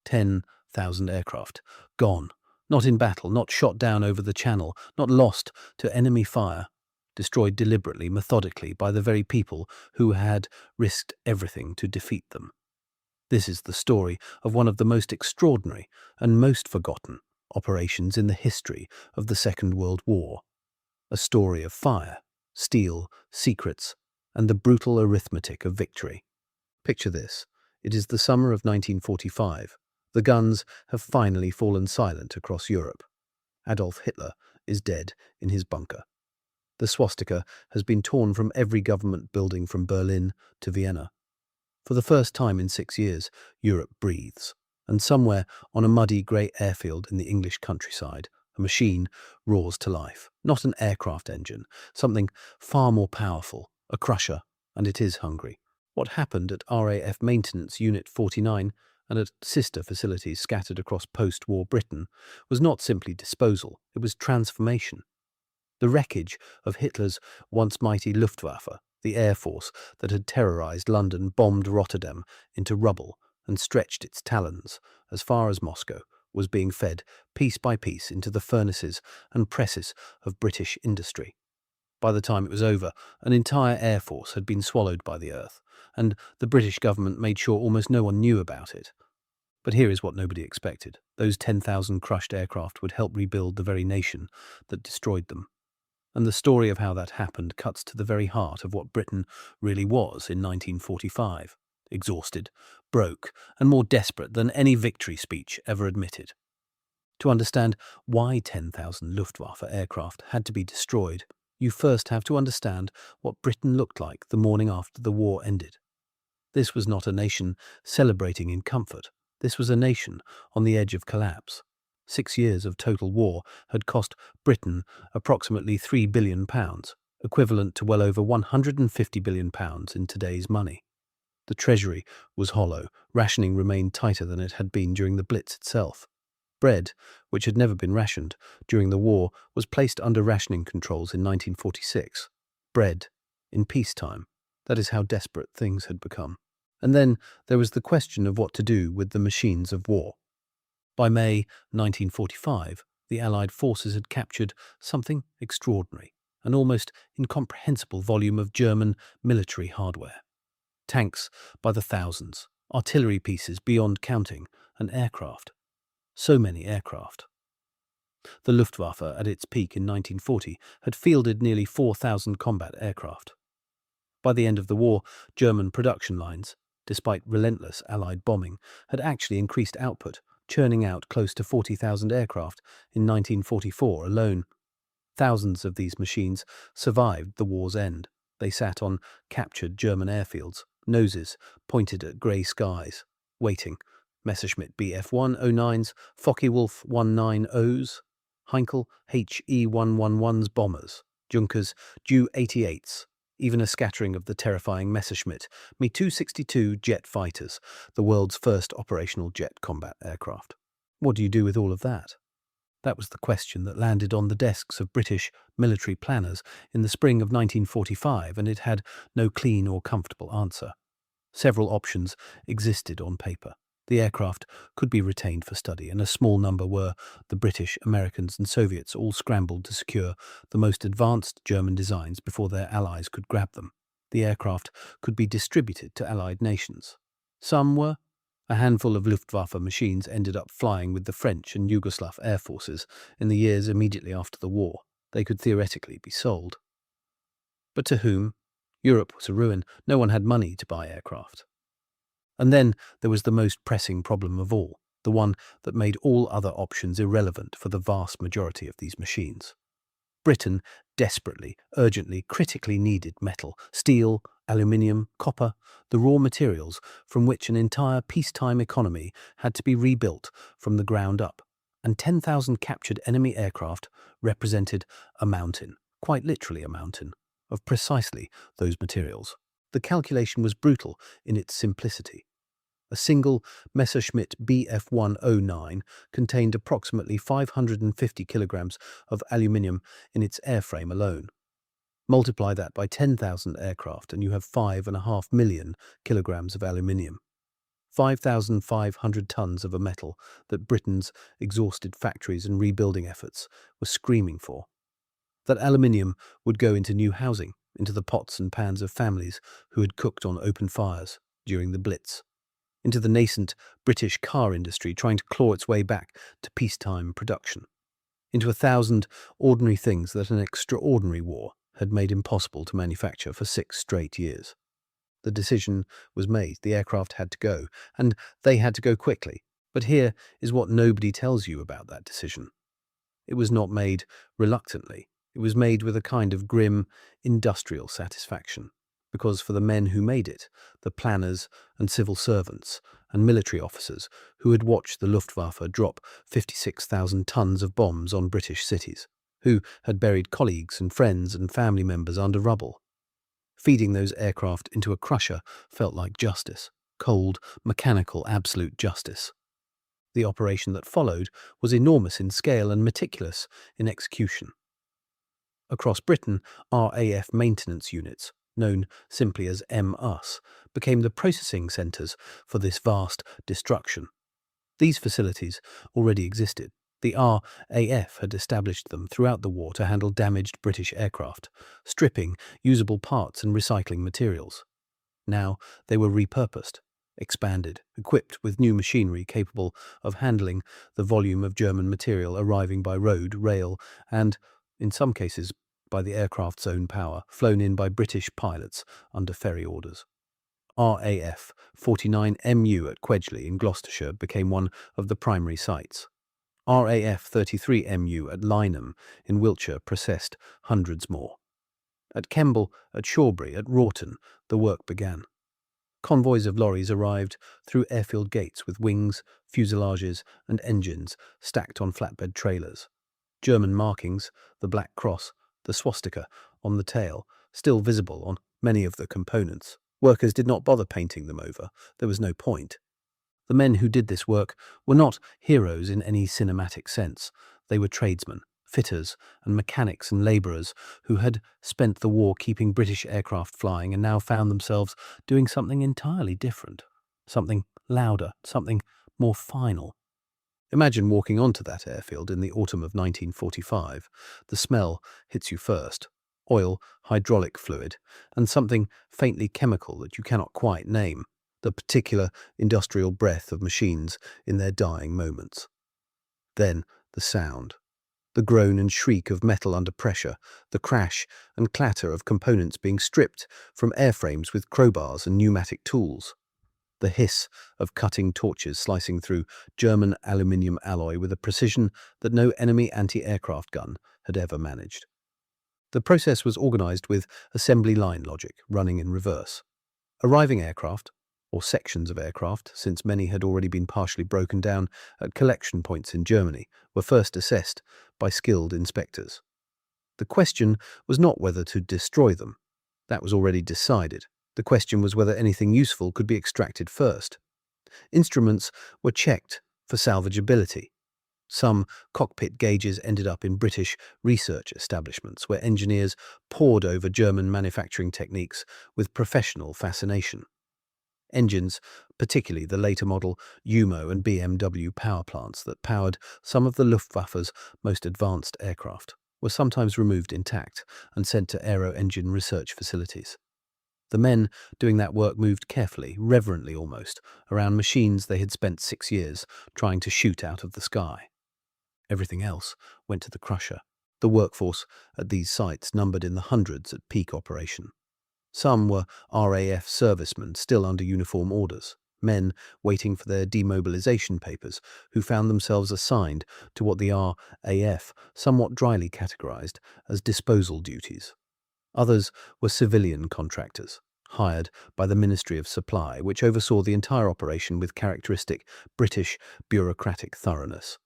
10,000 aircraft. Gone. Not in battle, not shot down over the channel, not lost to enemy fire. Destroyed deliberately, methodically, by the very people who had risked everything to defeat them. This is the story of one of the most extraordinary and most forgotten operations in the history of the Second World War. A story of fire, steel, secrets, and the brutal arithmetic of victory. Picture this. It is the summer of 1945. The guns have finally fallen silent across Europe. Adolf Hitler is dead in his bunker. The swastika has been torn from every government building from Berlin to Vienna. For the first time in 6 years, Europe breathes. And somewhere on a muddy grey airfield in the English countryside, a machine roars to life. Not an aircraft engine, something far more powerful, a crusher, and it is hungry. What happened at RAF Maintenance Unit 49 and at sister facilities scattered across post-war Britain was not simply disposal, it was transformation. The wreckage of Hitler's once mighty Luftwaffe, the air force that had terrorized London, bombed Rotterdam into rubble and stretched its talons as far as Moscow, was being fed piece by piece into the furnaces and presses of British industry. By the time it was over, an entire air force had been swallowed by the earth, and the British government made sure almost no one knew about it. But here is what nobody expected. Those 10,000 crushed aircraft would help rebuild the very nation that destroyed them. And the story of how that happened cuts to the very heart of what Britain really was in 1945. Exhausted, broke, and more desperate than any victory speech ever admitted. To understand why 10,000 Luftwaffe aircraft had to be destroyed, you first have to understand what Britain looked like the morning after the war ended. This was not a nation celebrating in comfort. This was a nation on the edge of collapse. 6 years of total war had cost Britain approximately £3 billion, equivalent to well over £150 billion in today's money. The treasury was hollow, rationing remained tighter than it had been during the Blitz itself. Bread, which had never been rationed during the war, was placed under rationing controls in 1946. Bread in peacetime. That is how desperate things had become. And then there was the question of what to do with the machines of war. By May 1945, the Allied forces had captured something extraordinary, an almost incomprehensible volume of German military hardware. Tanks by the thousands, artillery pieces beyond counting, and aircraft. So many aircraft. The Luftwaffe, at its peak in 1940, had fielded nearly 4,000 combat aircraft. By the end of the war, German production lines, despite relentless Allied bombing, had actually increased output, churning out close to 40,000 aircraft in 1944 alone. Thousands of these machines survived the war's end. They sat on captured German airfields, noses pointed at grey skies, waiting. Messerschmitt Bf-109s, Focke-Wulf 190s, Heinkel HE-111's bombers, Junkers Ju-88s, even a scattering of the terrifying Messerschmitt Me-262 jet fighters, the world's first operational jet combat aircraft. What do you do with all of that? That was the question that landed on the desks of British military planners in the spring of 1945, and it had no clean or comfortable answer. Several options existed on paper. The aircraft could be retained for study, and a small number were. The British, Americans, and Soviets all scrambled to secure the most advanced German designs before their allies could grab them. The aircraft could be distributed to allied nations. Some were. A handful of Luftwaffe machines ended up flying with the French and Yugoslav air forces in the years immediately after the war. They could theoretically be sold. But to whom? Europe was a ruin. No one had money to buy aircraft. And then there was the most pressing problem of all, the one that made all other options irrelevant for the vast majority of these machines. Britain desperately, urgently, critically needed metal, steel, aluminium, copper, the raw materials from which an entire peacetime economy had to be rebuilt from the ground up. And 10,000 captured enemy aircraft represented a mountain, quite literally a mountain, of precisely those materials. The calculation was brutal in its simplicity. A single Messerschmitt Bf-109 contained approximately 550 kilograms of aluminium in its airframe alone. Multiply that by 10,000 aircraft and you have 5.5 million kilograms of aluminium. 5,500 tons of a metal that Britain's exhausted factories and rebuilding efforts were screaming for. That aluminium would go into new housing, into the pots and pans of families who had cooked on open fires during the Blitz, into the nascent British car industry trying to claw its way back to peacetime production, into 1,000 ordinary things that an extraordinary war had made impossible to manufacture for 6 straight years. The decision was made. The aircraft had to go, and they had to go quickly. But here is what nobody tells you about that decision. It was not made reluctantly. It was made with a kind of grim, industrial satisfaction. Because for the men who made it, the planners and civil servants and military officers who had watched the Luftwaffe drop 56,000 tons of bombs on British cities, who had buried colleagues and friends and family members under rubble, feeding those aircraft into a crusher felt like justice, cold, mechanical, absolute justice. The operation that followed was enormous in scale and meticulous in execution. Across Britain, RAF maintenance units, known simply as MUS, became the processing centres for this vast destruction. These facilities already existed. The RAF had established them throughout the war to handle damaged British aircraft, stripping usable parts and recycling materials. Now they were repurposed, expanded, equipped with new machinery capable of handling the volume of German material arriving by road, rail, and, in some cases, by the aircraft's own power, flown in by British pilots under ferry orders. RAF 49 MU at Quedgeley in Gloucestershire became one of the primary sites. RAF 33 MU at Lynham in Wiltshire processed hundreds more. At Kemble, at Shawbury, at Wroughton, the work began. Convoys of lorries arrived through Airfield gates with wings, fuselages and engines stacked on flatbed trailers. German markings, the Black Cross, the swastika on the tail, still visible on many of the components. Workers did not bother painting them over. There was no point. The men who did this work were not heroes in any cinematic sense. They were tradesmen, fitters and mechanics and labourers who had spent the war keeping British aircraft flying and now found themselves doing something entirely different, something louder, something more final. Imagine walking onto that airfield in the autumn of 1945. The smell hits you first. Oil, hydraulic fluid, and something faintly chemical that you cannot quite name. The particular industrial breath of machines in their dying moments. Then the sound. The groan and shriek of metal under pressure, the crash and clatter of components being stripped from airframes with crowbars and pneumatic tools. The hiss of cutting torches slicing through German aluminium alloy with a precision that no enemy anti-aircraft gun had ever managed. The process was organized with assembly line logic running in reverse. Arriving aircraft, or sections of aircraft, since many had already been partially broken down at collection points in Germany, were first assessed by skilled inspectors. The question was not whether to destroy them. That was already decided. The question was whether anything useful could be extracted first. Instruments were checked for salvageability. Some cockpit gauges ended up in British research establishments where engineers pored over German manufacturing techniques with professional fascination. Engines, particularly the later model UMO and BMW power plants that powered some of the Luftwaffe's most advanced aircraft, were sometimes removed intact and sent to aero-engine research facilities. The men doing that work moved carefully, reverently almost, around machines they had spent 6 years trying to shoot out of the sky. Everything else went to the crusher. The workforce at these sites numbered in the hundreds at peak operation. Some were RAF servicemen still under uniform orders, men waiting for their demobilization papers who found themselves assigned to what the RAF somewhat dryly categorized as disposal duties. Others were civilian contractors, hired by the Ministry of Supply, which oversaw the entire operation with characteristic British bureaucratic thoroughness.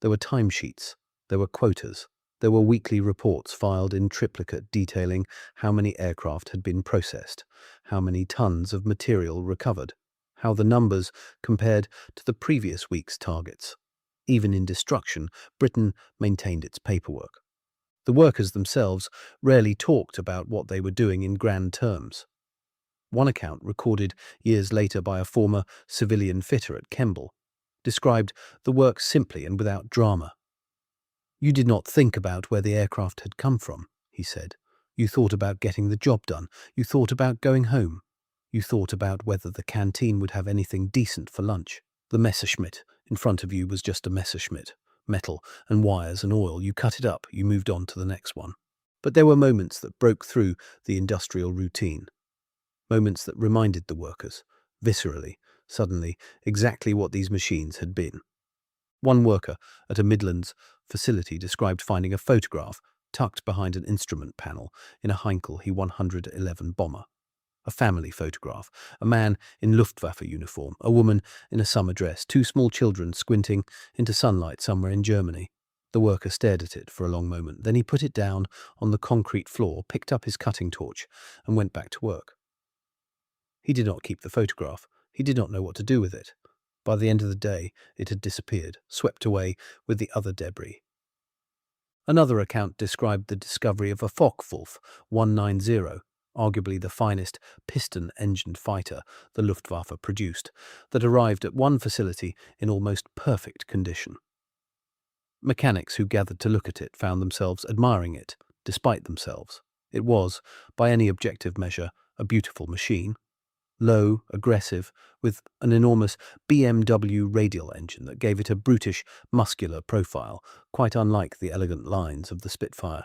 There were timesheets, there were quotas, there were weekly reports filed in triplicate detailing how many aircraft had been processed, how many tons of material recovered, how the numbers compared to the previous week's targets. Even in destruction, Britain maintained its paperwork. The workers themselves rarely talked about what they were doing in grand terms. One account, recorded years later by a former civilian fitter at Kemble, described the work simply and without drama. "You did not think about where the aircraft had come from," he said. "You thought about getting the job done. You thought about going home. You thought about whether the canteen would have anything decent for lunch. The Messerschmitt in front of you was just a Messerschmitt. Metal and wires and oil. You cut it up. You moved on to the next one." But there were moments that broke through the industrial routine. Moments that reminded the workers, viscerally, suddenly, exactly what these machines had been. One worker at a Midlands facility described finding a photograph tucked behind an instrument panel in a Heinkel He-111 bomber. A family photograph, a man in Luftwaffe uniform, a woman in a summer dress, two small children squinting into sunlight somewhere in Germany. The worker stared at it for a long moment. Then he put it down on the concrete floor, picked up his cutting torch, and went back to work. He did not keep the photograph. He did not know what to do with it. By the end of the day, it had disappeared, swept away with the other debris. Another account described the discovery of a Focke-Wulf 190, arguably the finest piston-engined fighter the Luftwaffe produced, that arrived at one facility in almost perfect condition. Mechanics who gathered to look at it found themselves admiring it, despite themselves. It was, by any objective measure, a beautiful machine. Low, aggressive, with an enormous BMW radial engine that gave it a brutish, muscular profile, quite unlike the elegant lines of the Spitfire.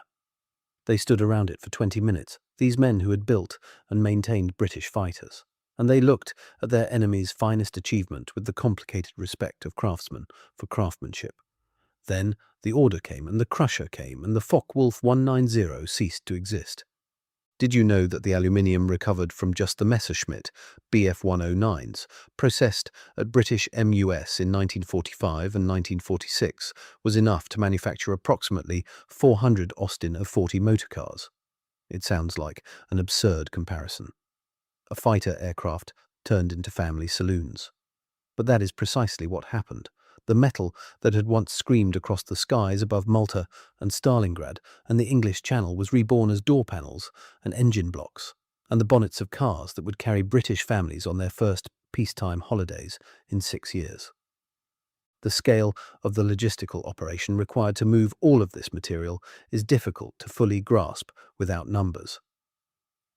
They stood around it for 20 minutes, these men who had built and maintained British fighters, and they looked at their enemy's finest achievement with the complicated respect of craftsmen for craftsmanship. Then the order came, and the crusher came, and the Focke-Wulf 190 ceased to exist. Did you know that the aluminium recovered from just the Messerschmitt Bf-109s, processed at British MUS in 1945 and 1946, was enough to manufacture approximately 400 Austin of 40 motorcars? It sounds like an absurd comparison. A fighter aircraft turned into family saloons. But that is precisely what happened. The metal that had once screamed across the skies above Malta and Stalingrad and the English Channel was reborn as door panels and engine blocks, and the bonnets of cars that would carry British families on their first peacetime holidays in 6 years. The scale of the logistical operation required to move all of this material is difficult to fully grasp without numbers.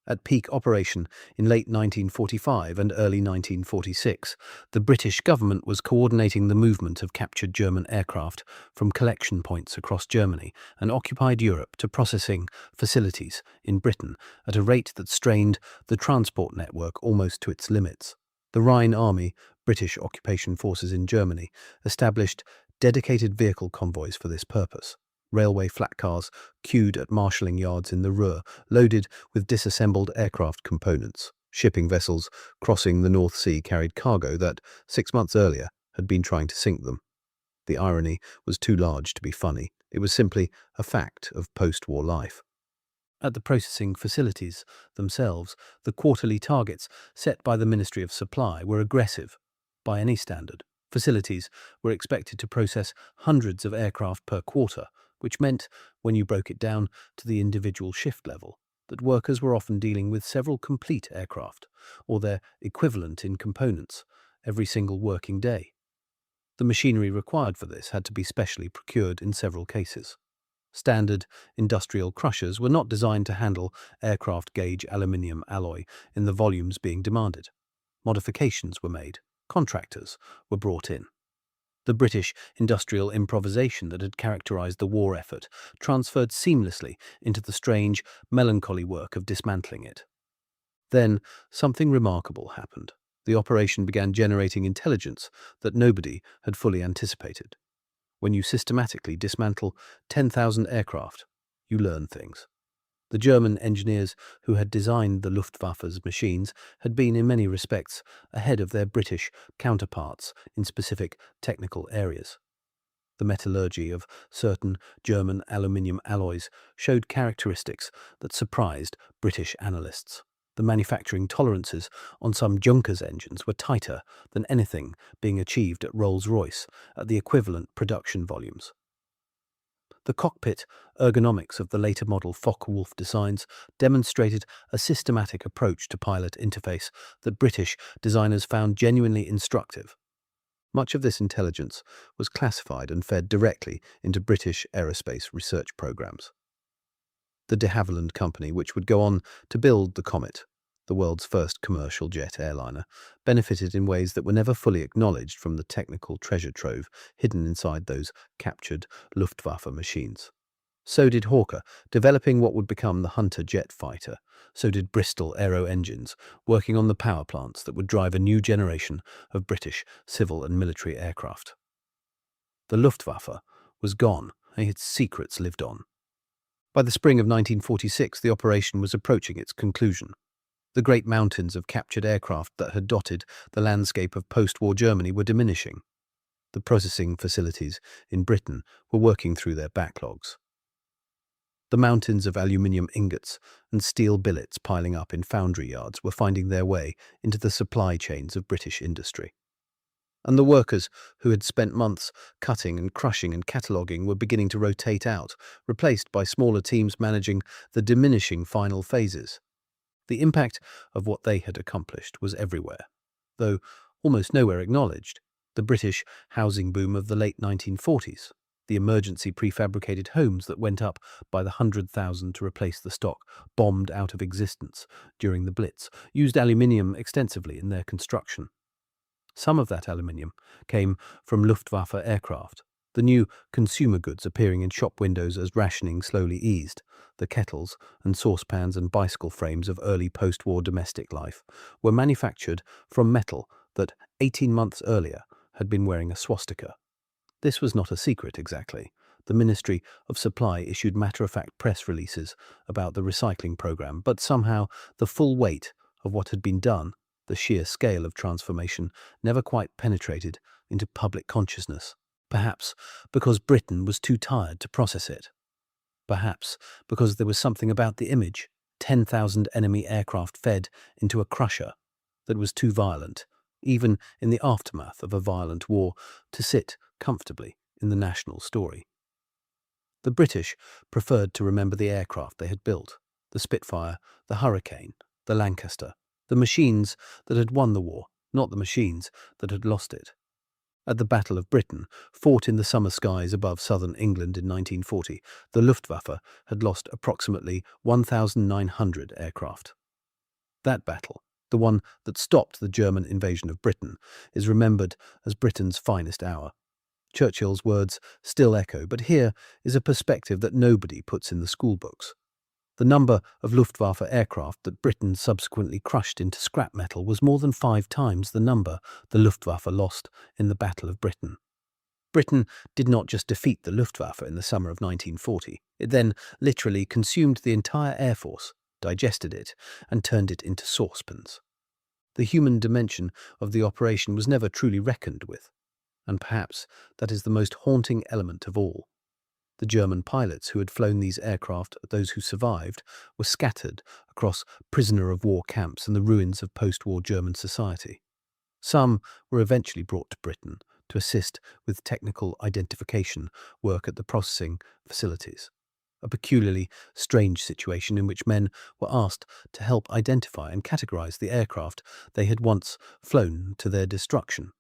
At peak operation in late 1945 and early 1946, the British government was coordinating the movement of captured German aircraft from collection points across Germany and occupied Europe to processing facilities in Britain at a rate that strained the transport network almost to its limits. The Rhine Army, British occupation forces in Germany, established dedicated vehicle convoys for this purpose. Railway flat cars queued at marshalling yards in the Ruhr, loaded with disassembled aircraft components. Shipping vessels crossing the North Sea carried cargo that, 6 months earlier, had been trying to sink them. The irony was too large to be funny. It was simply a fact of post-war life. At the processing facilities themselves, the quarterly targets set by the Ministry of Supply were aggressive by any standard. Facilities were expected to process hundreds of aircraft per quarter, which meant, when you broke it down to the individual shift level, that workers were often dealing with several complete aircraft, or their equivalent in components, every single working day. The machinery required for this had to be specially procured in several cases. Standard industrial crushers were not designed to handle aircraft gauge aluminium alloy in the volumes being demanded. Modifications were made. Contractors were brought in. The British industrial improvisation that had characterized the war effort transferred seamlessly into the strange, melancholy work of dismantling it. Then something remarkable happened. The operation began generating intelligence that nobody had fully anticipated. When you systematically dismantle 10,000 aircraft, you learn things. The German engineers who had designed the Luftwaffe's machines had been, in many respects, ahead of their British counterparts in specific technical areas. The metallurgy of certain German aluminium alloys showed characteristics that surprised British analysts. The manufacturing tolerances on some Junkers engines were tighter than anything being achieved at Rolls-Royce at the equivalent production volumes. The cockpit ergonomics of the later model Focke-Wulf designs demonstrated a systematic approach to pilot interface that British designers found genuinely instructive. Much of this intelligence was classified and fed directly into British aerospace research programs. The de Havilland Company, which would go on to build the Comet, the world's first commercial jet airliner, benefited in ways that were never fully acknowledged from the technical treasure trove hidden inside those captured Luftwaffe machines. So did Hawker, developing what would become the Hunter jet fighter. So did Bristol Aero Engines, working on the power plants that would drive a new generation of British civil and military aircraft. The Luftwaffe was gone, and its secrets lived on. By the spring of 1946, the operation was approaching its conclusion. The great mountains of captured aircraft that had dotted the landscape of post-war Germany were diminishing. The processing facilities in Britain were working through their backlogs. The mountains of aluminium ingots and steel billets piling up in foundry yards were finding their way into the supply chains of British industry. And the workers who had spent months cutting and crushing and cataloguing were beginning to rotate out, replaced by smaller teams managing the diminishing final phases. The impact of what they had accomplished was everywhere, though almost nowhere acknowledged. The British housing boom of the late 1940s, the emergency prefabricated homes that went up by the 100,000 to replace the stock bombed out of existence during the Blitz, used aluminium extensively in their construction. Some of that aluminium came from Luftwaffe aircraft, the new consumer goods appearing in shop windows as rationing slowly eased. The kettles and saucepans and bicycle frames of early post-war domestic life were manufactured from metal that 18 months earlier had been wearing a swastika. This was not a secret exactly. The Ministry of Supply issued matter-of-fact press releases about the recycling program, but somehow the full weight of what had been done, the sheer scale of transformation, never quite penetrated into public consciousness. Perhaps because Britain was too tired to process it. Perhaps because there was something about the image, 10,000 enemy aircraft fed into a crusher, that was too violent, even in the aftermath of a violent war, to sit comfortably in the national story. The British preferred to remember the aircraft they had built, the Spitfire, the Hurricane, the Lancaster, the machines that had won the war, not the machines that had lost it. At the Battle of Britain, fought in the summer skies above southern England in 1940, the Luftwaffe had lost approximately 1,900 aircraft. That battle, the one that stopped the German invasion of Britain, is remembered as Britain's finest hour. Churchill's words still echo, but here is a perspective that nobody puts in the schoolbooks. The number of Luftwaffe aircraft that Britain subsequently crushed into scrap metal was more than 5 times the number the Luftwaffe lost in the Battle of Britain. Britain did not just defeat the Luftwaffe in the summer of 1940. It then literally consumed the entire air force, digested it, and turned it into saucepans. The human dimension of the operation was never truly reckoned with, and perhaps that is the most haunting element of all. The German pilots who had flown these aircraft, those who survived, were scattered across prisoner-of-war camps and the ruins of post-war German society. Some were eventually brought to Britain to assist with technical identification work at the processing facilities, a peculiarly strange situation in which men were asked to help identify and categorize the aircraft they had once flown to their destruction.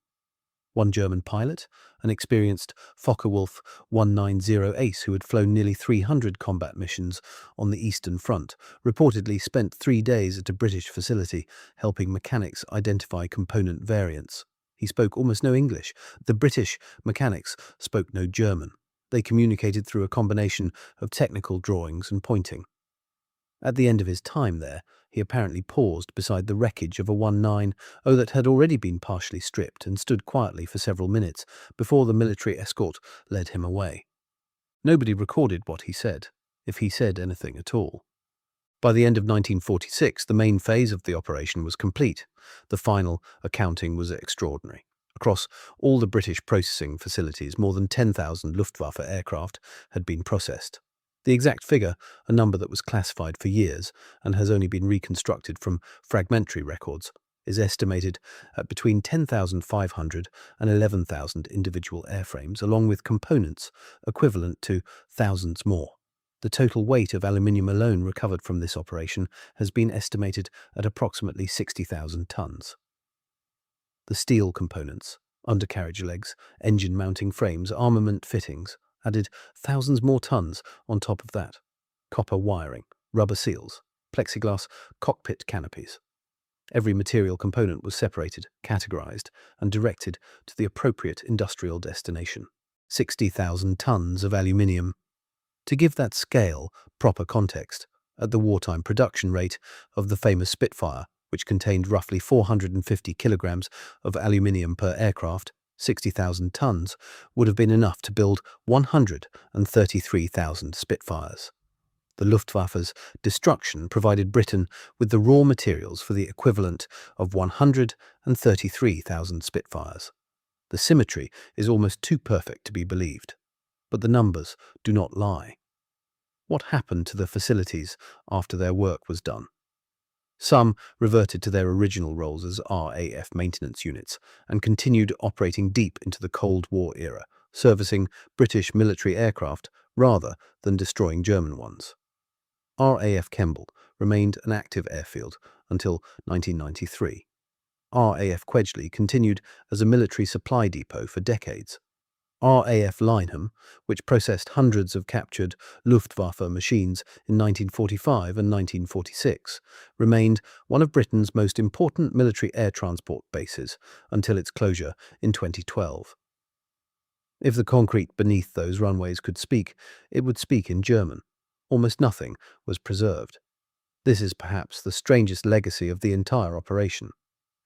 One German pilot, an experienced Focke-Wulf 190 ace who had flown nearly 300 combat missions on the Eastern Front, reportedly spent 3 days at a British facility helping mechanics identify component variants. He spoke almost no English. The British mechanics spoke no German. They communicated through a combination of technical drawings and pointing. At the end of his time there, he apparently paused beside the wreckage of a 190 that had already been partially stripped and stood quietly for several minutes before the military escort led him away. Nobody recorded what he said, if he said anything at all. By the end of 1946, the main phase of the operation was complete. The final accounting was extraordinary. Across all the British processing facilities, more than 10,000 Luftwaffe aircraft had been processed. The exact figure, a number that was classified for years and has only been reconstructed from fragmentary records, is estimated at between 10,500 and 11,000 individual airframes, along with components equivalent to thousands more. The total weight of aluminium alone recovered from this operation has been estimated at approximately 60,000 tons. The steel components, undercarriage legs, engine mounting frames, armament fittings, added thousands more tons on top of that. Copper wiring, rubber seals, plexiglass cockpit canopies. Every material component was separated, categorized, and directed to the appropriate industrial destination. 60,000 tons of aluminium. To give that scale proper context, at the wartime production rate of the famous Spitfire, which contained roughly 450 kilograms of aluminium per aircraft, 60,000 tons would have been enough to build 133,000 Spitfires. The Luftwaffe's destruction provided Britain with the raw materials for the equivalent of 133,000 Spitfires. The symmetry is almost too perfect to be believed. But the numbers do not lie. What happened to the facilities after their work was done? Some reverted to their original roles as RAF maintenance units and continued operating deep into the Cold War era, servicing British military aircraft rather than destroying German ones. RAF Kemble remained an active airfield until 1993. RAF Quedgeley continued as a military supply depot for decades. RAF Lyneham, which processed hundreds of captured Luftwaffe machines in 1945 and 1946, remained one of Britain's most important military air transport bases until its closure in 2012. If the concrete beneath those runways could speak, it would speak in German. Almost nothing was preserved. This is perhaps the strangest legacy of the entire operation.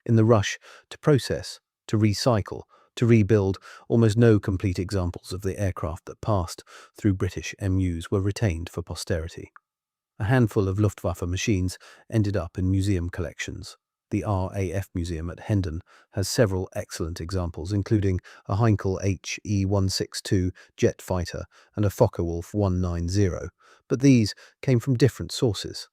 In the rush to process, to recycle, to rebuild, almost no complete examples of the aircraft that passed through British MUs were retained for posterity. A handful of Luftwaffe machines ended up in museum collections. The RAF Museum at Hendon has several excellent examples, including a Heinkel HE-162 jet fighter and a Focke-Wulf 190, but these came from different sources.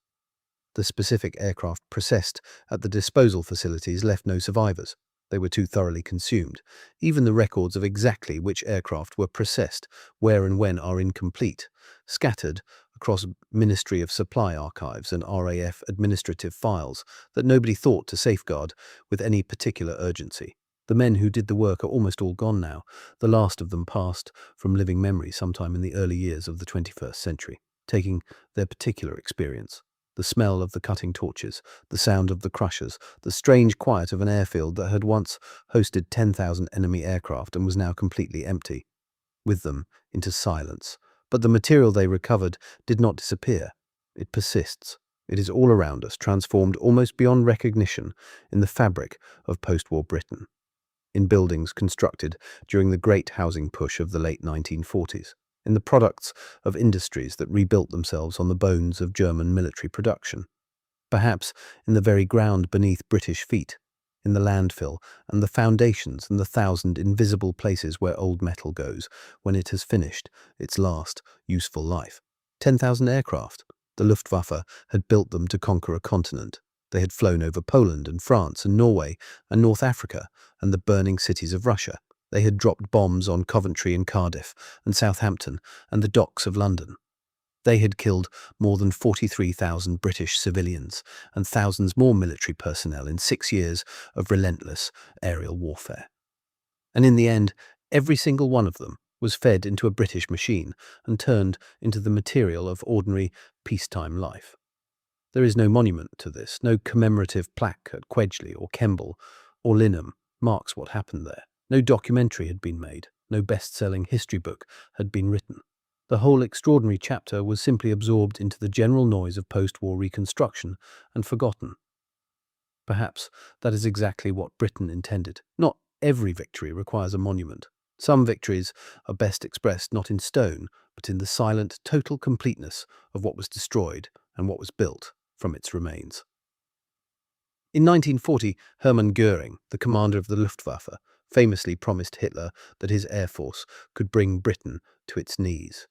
The specific aircraft processed at the disposal facilities left no survivors. They were too thoroughly consumed. Even the records of exactly which aircraft were processed, where and when, are incomplete, scattered across Ministry of Supply archives and RAF administrative files that nobody thought to safeguard with any particular urgency. The men who did the work are almost all gone now. The last of them passed from living memory sometime in the early years of the 21st century, taking their particular experience. The smell of the cutting torches, the sound of the crushers, the strange quiet of an airfield that had once hosted 10,000 enemy aircraft and was now completely empty. With them into silence. But the material they recovered did not disappear. It persists. It is all around us, transformed almost beyond recognition in the fabric of post-war Britain, in buildings constructed during the great housing push of the late 1940s. In the products of industries that rebuilt themselves on the bones of German military production. Perhaps in the very ground beneath British feet, in the landfill and the foundations and the thousand invisible places where old metal goes when it has finished its last useful life. 10,000 aircraft. The Luftwaffe had built them to conquer a continent. They had flown over Poland and France and Norway and North Africa and the burning cities of Russia. They had dropped bombs on Coventry and Cardiff and Southampton and the docks of London. They had killed more than 43,000 British civilians and thousands more military personnel in 6 years of relentless aerial warfare. And in the end, every single one of them was fed into a British machine and turned into the material of ordinary peacetime life. There is no monument to this, no commemorative plaque at Quedgeley or Kemble or Lynham marks what happened there. No documentary had been made, no best-selling history book had been written. The whole extraordinary chapter was simply absorbed into the general noise of post-war reconstruction and forgotten. Perhaps that is exactly what Britain intended. Not every victory requires a monument. Some victories are best expressed not in stone, but in the silent, total completeness of what was destroyed and what was built from its remains. In 1940, Hermann Göring, the commander of the Luftwaffe, famously promised Hitler that his air force could bring Britain to its knees.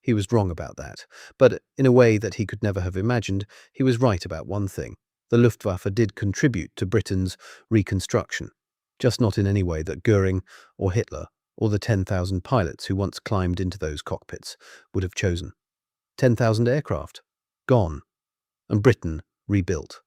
He was wrong about that, but in a way that he could never have imagined, he was right about one thing. the Luftwaffe did contribute to Britain's reconstruction, just not in any way that Goering or Hitler or the 10,000 pilots who once climbed into those cockpits would have chosen. 10,000 aircraft, gone, and Britain rebuilt.